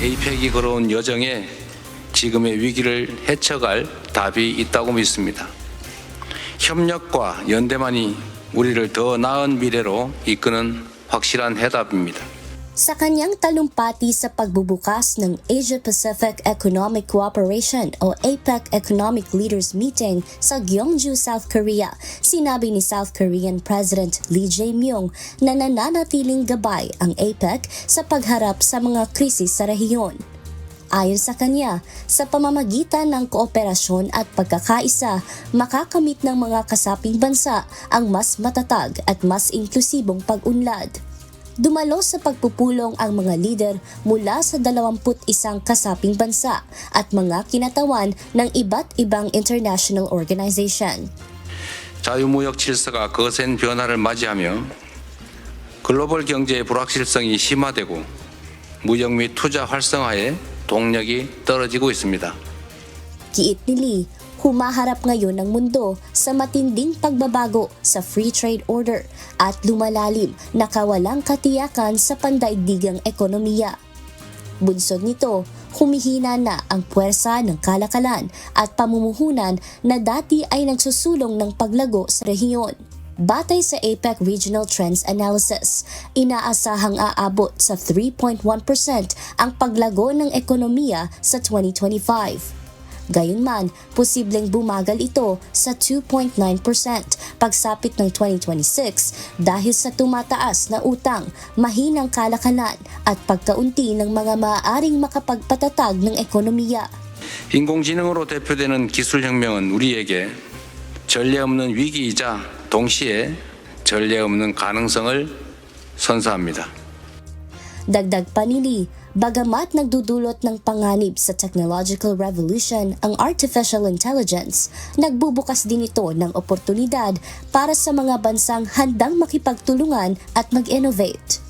APEC이 걸어온 여정에 지금의 위기를 헤쳐갈 답이 있다고 믿습니다. 협력과 연대만이 우리를 더 나은 미래로 이끄는 확실한 해답입니다. Sa kanyang talumpati sa pagbubukas ng Asia-Pacific Economic Cooperation o APEC Economic Leaders Meeting sa Gyeongju, South Korea, sinabi ni South Korean President Lee Jae-myung na nananatiling gabay ang APEC sa pagharap sa mga krisis sa rehiyon. Ayon sa kanya, sa pamamagitan ng kooperasyon at pagkakaisa, makakamit ng mga kasaping bansa ang mas matatag at mas inklusibong pag-unlad. Dumalo sa pagpupulong ang mga lider mula sa 21 kasaping bansa at mga kinatawan ng iba't ibang international organization. 자유무역 질서가 거센 변화를 맞이하며 글로벌 경제의 불확실성이 심화되고 무역 및 투자 활성화에 동력이 떨어지고 있습니다. Giit ni Lee, humaharap ngayon ang mundo sa matinding pagbabago sa free trade order at lumalalim na kawalang katiyakan sa pandaigdigang ekonomiya. Bunsod nito, humihina na ang puwersa ng kalakalan at pamumuhunan na dati ay nagsusulong ng paglago sa rehiyon. Batay sa APEC Regional Trends Analysis, inaasahang aabot sa 3.1% ang paglago ng ekonomiya sa 2025. Gayunman, posibleng bumagal ito sa 2.9% pagsapit ng 2026 dahil sa tumataas na utang, mahinang kalakalan at pagkaunti ng mga maaaring makapagpatatag ng ekonomiya. 인공지능으로 대표되는 기술혁명은 우리에게 전례 없는 위기이자 동시에 전례 없는 가능성을 선사합니다. Dagdag pa ni Lee, bagamat nagdudulot ng panganib sa technological revolution ang artificial intelligence, nagbubukas din ito ng oportunidad para sa mga bansang handang makipagtulungan at mag-innovate.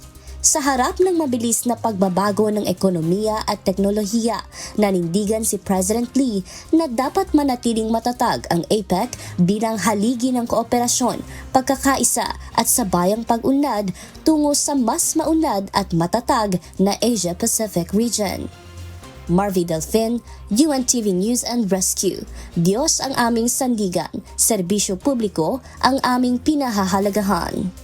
Sa harap ng mabilis na pagbabago ng ekonomiya at teknolohiya, nanindigan si President Lee na dapat manatiling matatag ang APEC bilang haligi ng kooperasyon, pagkakaisa at sabayang pag-unlad tungo sa mas maunlad at matatag na Asia-Pacific region. Marvy Delfin, UNTV News and Rescue. Diyos ang aming sandigan, serbisyo publiko ang aming pinahahalagahan.